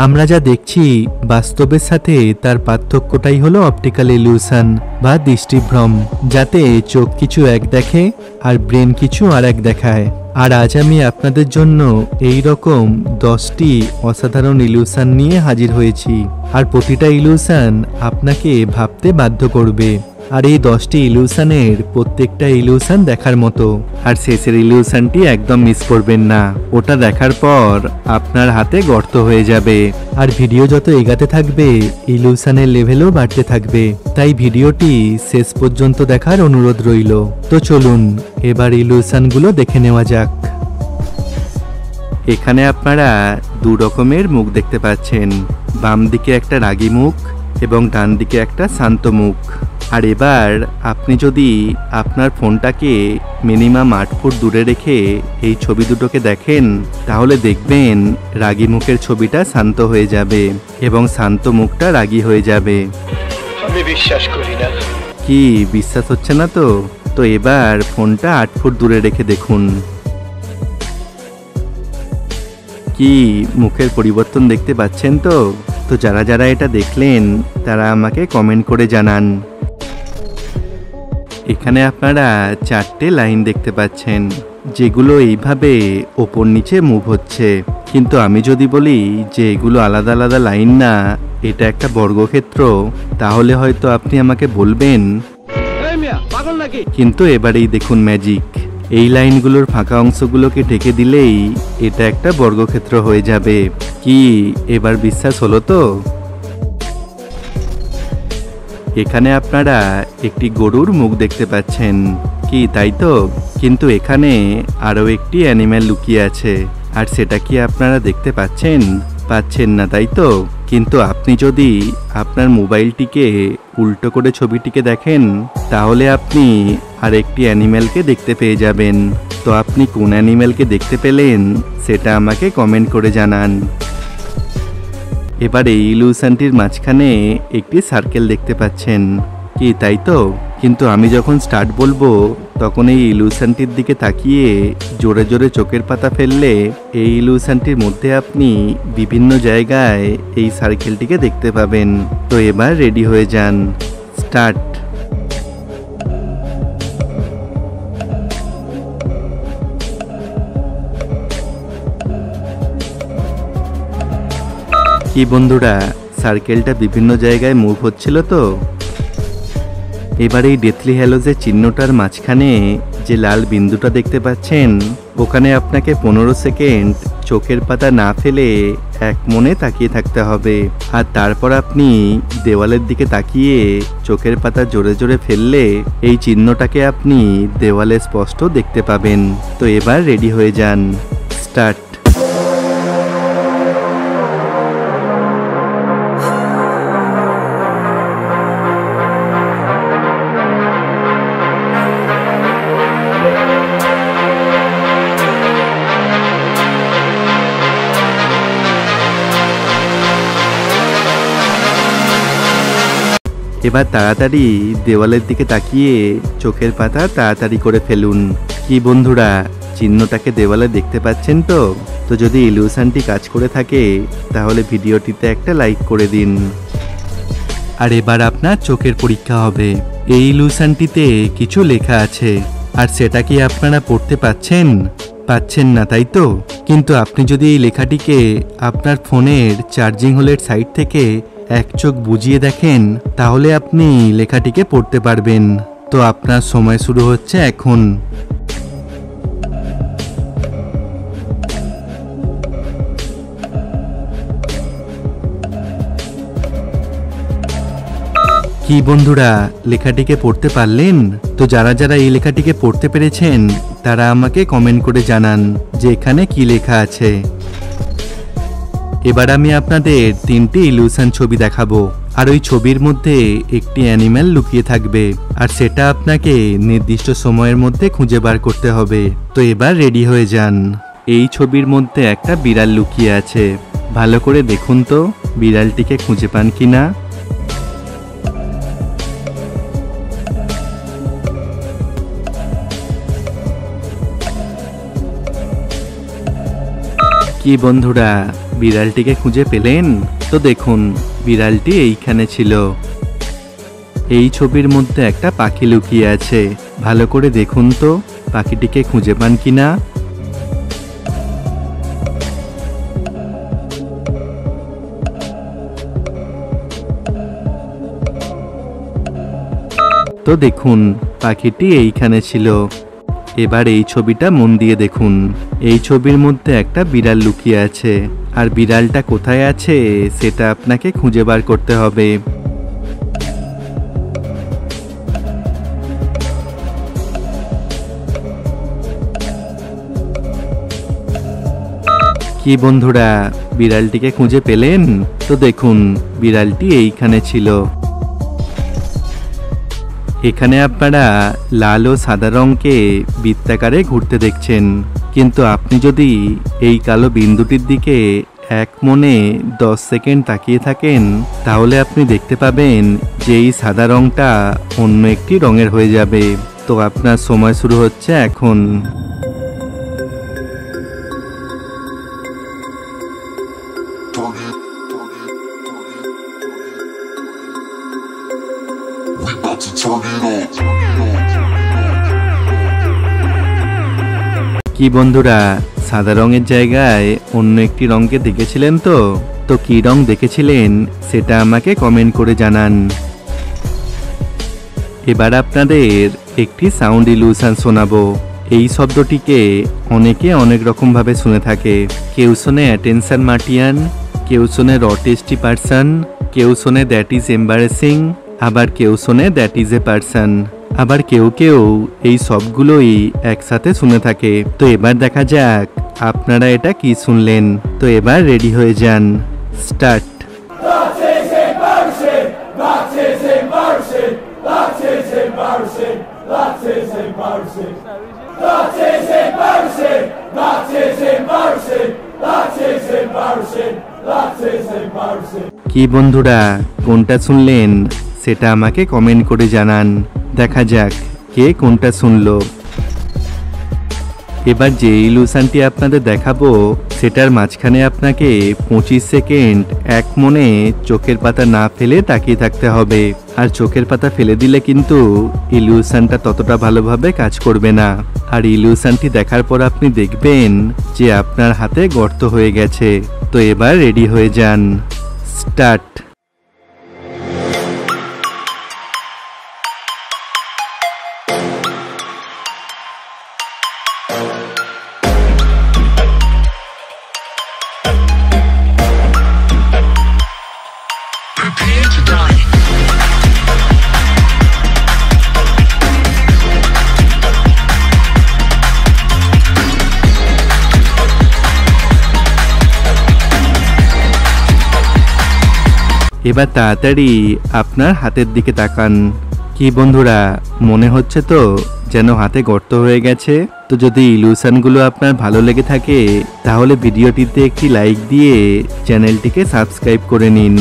আমরা যা দেখছি বাস্তবের সাথে তার পার্থক্যটাই হলো অপটিক্যাল ইলিউশন বা দৃষ্টিভ্রম, যাতে চোখ কিছু এক দেখে আর ব্রেন কিছু আর এক দেখায়। আর আজ আমি আপনাদের জন্য এই রকম 10টি অসাধারণ ইলিউশন নিয়ে হাজির হয়েছি। আর প্রতিটা ইলিউশন আপনাকে ভাবতে বাধ্য করবে। আর এই 10টি ইলিউশনের প্রত্যেকটা ইলিউশন দেখার মতো। আর শেষের ইলিউশনটি একদম মিস করবেন না, ওটা দেখার পর আপনার হাতে গর্ত হয়ে যাবে। আর ভিডিও যত এগাতে থাকবে ইলিউশনের লেভেলও বাড়তে থাকবে। তাই ভিডিওটি শেষ পর্যন্ত দেখার অনুরোধ রইল। তো চলুন এবার ইলিউশনগুলো দেখে নেওয়া যাক। এখানে আপনারা দু রকমের মুখ দেখতে পাচ্ছেন, বাম দিকে একটা রাগী মুখ এবং ডান দিকে একটা শান্ত মুখ। আর এবার আপনি যদি আপনার ফোনটাকে মিনিমাম 8 ফুট দূরে রেখে এই ছবি দুটোকে দেখেন, তাহলে দেখবেন রাগী মুখের ছবিটা শান্ত হয়ে যাবে এবং শান্ত মুখটা রাগী হয়ে যাবে। আমি বিশ্বাস করি না। কি বিশ্বাস হচ্ছে না? তো এবার ফোনটা 8 ফুট দূরে রেখে দেখুন। কি মুখের পরিবর্তন দেখতে পাচ্ছেন? তো যারা যারা এটা দেখলেন তারা আমাকে কমেন্ট করে জানান। এখানে আপনারা 4টে লাইন দেখতে পাচ্ছেন, যেগুলো এইভাবে ওপর নিচে মুভ হচ্ছে। কিন্তু আমি যদি বলি যে এগুলো আলাদা আলাদা লাইন না, এটা একটা বর্গক্ষেত্র, তাহলে হয়তো আপনি আমাকে বলবেন পাগল নাকি। কিন্তু এবারেই দেখুন ম্যাজিক, এই লাইনগুলোর ফাঁকা অংশগুলোকে ঢেকে দিলেই এটা একটা বর্গক্ষেত্র হয়ে যাবে। কি এবার বিশ্বাস হলো? এখানে আপনারা একটি গরুর মুখ দেখতে পাচ্ছেন, কি তাই তো? কিন্তু এখানে আরও একটি অ্যানিম্যাল লুকিয়ে আছে, আর সেটা কি আপনারা দেখতে পাচ্ছেন না, তাই তো? কিন্তু আপনি যদি আপনার মোবাইলটিকে উল্টো করে ছবিটিকে দেখেন, তাহলে আপনি আরেকটি অ্যানিম্যালকে দেখতে পেয়ে যাবেন। তো আপনি কোন অ্যানিম্যালকে দেখতে পেলেন সেটা আমাকে কমেন্ট করে জানান। এবার এই ইলিউশনটির মাঝখানে একটি সার্কেল দেখতে পাচ্ছেন, কি তাই তো? কিন্তু আমি যখন স্টার্ট বলবো তখন এই ইলিউশনটির দিকে তাকিয়ে জোরে জোরে চোখের পাতা ফেললে এই ইলিউশনটির মধ্যে আপনি বিভিন্ন জায়গায় এই সার্কেলটিকে দেখতে পাবেন। তো এবার রেডি হয়ে যান, স্টার্ট। কি বন্ধুরা, সার্কেলটা বিভিন্ন জায়গায় মুভ হচ্ছিল তো? এবার এই ডেথলি হ্যালোজের চিহ্নটার মাঝখানে যে লাল বিন্দুটা দেখতে পাচ্ছেন, ওখানে আপনাকে 15 সেকেন্ড চোখের পাতা না ফেলে এক মনে তাকিয়ে থাকতে হবে। আর তারপর আপনি দেওয়ালের দিকে তাকিয়ে চোখের পাতা জোরে জোরে ফেললে এই চিহ্নটাকে আপনি দেওয়ালে স্পষ্ট দেখতে পাবেন। তো এবার রেডি হয়ে যান, স্টার্ট। এবার তাড়াতাড়ি দেওয়ালের দিকে তাকিয়ে চোখের পাতা তাড়াতাড়ি করে ফেলুন। কি বন্ধুরা, চিহ্নটাকে দেওয়ালে দেখতে পাচ্ছেন তো? যদি ইলিউশনটি কাজ করে থাকে তাহলে ভিডিওটিতে একটা লাইক করে দিন। আর এবার আপনার চোখের পরীক্ষা হবে। এই ইলিউশনটিতে কিছু লেখা আছে, আর সেটা কি আপনারা পড়তে পাচ্ছেন না, তাই তো? কিন্তু আপনি যদি এই লেখাটিকে আপনার ফোনের চার্জিং হোলের সাইড থেকে এক চোখ বুজিয়ে দেখেন, তাহলে আপনি লেখাটিকে পড়তে পারবেন। তো আপনার সময় শুরু হচ্ছে এখন। কি বন্ধুরা, লেখাটিকে পড়তে পারলেন? তো যারা যারা এই লেখাটিকে পড়তে পেরেছেন তারা আমাকে কমেন্ট করে জানান যে এখানে কি লেখা আছে। এবার আমি আপনাদের 3টি ইলিউশন ছবি দেখাবো, আর ওই ছবির মধ্যে একটি অ্যানিম্যাল লুকিয়ে থাকবে, আর সেটা আপনাকে নির্দিষ্ট সময়ের মধ্যে খুঁজে বার করতে হবে। তো এবার রেডি হয়ে যান। এই ছবির মধ্যে একটা বিড়াল লুকিয়ে আছে, ভালো করে দেখুন তো বিড়ালটিকে খুঁজে পান কিনা। কি বন্ধুরা, বিড়ালটিকে খুঁজে পেলেন? তো দেখুন, বিড়ালটি এইখানে ছিল। এই ছবির মধ্যে একটা পাখি লুকিয়ে আছে। ভালো করে দেখুন তো পাখিটিকে খুঁজে পান কিনা। তো দেখুন, পাখিটি এইখানে ছিল। এবার এই ছবিটা মন দিয়ে দেখুন। এই ছবির মধ্যে একটা বিড়াল লুকিয়ে আছে, আর বিড়ালটা কোথায় আছে সেটা আপনাকে খুঁজে বার করতে হবে। কি বন্ধুরা, বিড়ালটিকে খুঁজে পেলেন? তো দেখুন, বিড়ালটি এইখানে ছিল। এখানে আপনারা লাল ও সাদা রঙকে বৃত্তাকারে ঘুরতে দেখছেন, কিন্তু আপনি যদি এই কালো বিন্দুটির দিকে এক মনে 10 সেকেন্ড তাকিয়ে থাকেন, তাহলে আপনি দেখতে পাবেন যে এই সাদা রঙটা অন্য একটি রঙের হয়ে যাবে। তো আপনার সময় শুরু হচ্ছে এখন। কি বন্ধুরা, সাদা রঙের জায়গায় অন্য একটি রঙকে দেখেছিলেন? তো কি রং দেখেছিলেন সেটা আমাকে কমেন্ট করে জানান। এবার আপনাদের একটি সাউন্ড ইলিউশন শোনাবো। এই শব্দটিকে অনেকে অনেক রকম ভাবে শুনে থাকে। কেউ শোনে অ্যাটেনশন মার্টিয়ান, কেউ শোনে রটেস্টি পার্সন, কেউ শোনে দ্যাট ইজ এম্বারেসিং, আবার কেউ শোনে দ্যাট ইজ এ পার্সন, আবার কেউ কেউ এই সবগুলোই একসাথে শুনে থাকে। তো এবার দেখা যাক আপনারা এটা কি শুনলেন। তো এবার রেডি হয়ে যান, স্টার্ট। কি বন্ধুরা, কোনটা শুনলেন সেটা আমাকে কমেন্ট করে জানান। দেখা যাক কে কোনটা শুনলো। এবার যে ইলিউশনটি আপনাদের দেখাবো সেটার মাঝখানে আপনাকে 25 সেকেন্ড এক মনে চোখের পাতা না ফেলে তাকিয়ে থাকতে হবে। আর চোখের পাতা ফেলে দিলে কিন্তু ইলিউশনটা ততটা ভালোভাবে কাজ করবে না। আর ইলিউশনটি দেখার পর আপনি দেখবেন যে আপনার হাতে গর্ত হয়ে গেছে। তো এবার রেডি হয়ে যান, স্টার্ট। এবার তাড়াতাড়ি আপনার হাতের দিকে তাকান। কি বন্ধুরা, মনে হচ্ছে তো যেন হাতে গর্ত হয়ে গেছে? তো যদি ইলিউশনগুলো আপনার ভালো লেগে থাকে তাহলে ভিডিওটিতে একটি লাইক দিয়ে চ্যানেলটিকে সাবস্ক্রাইব করে নিন।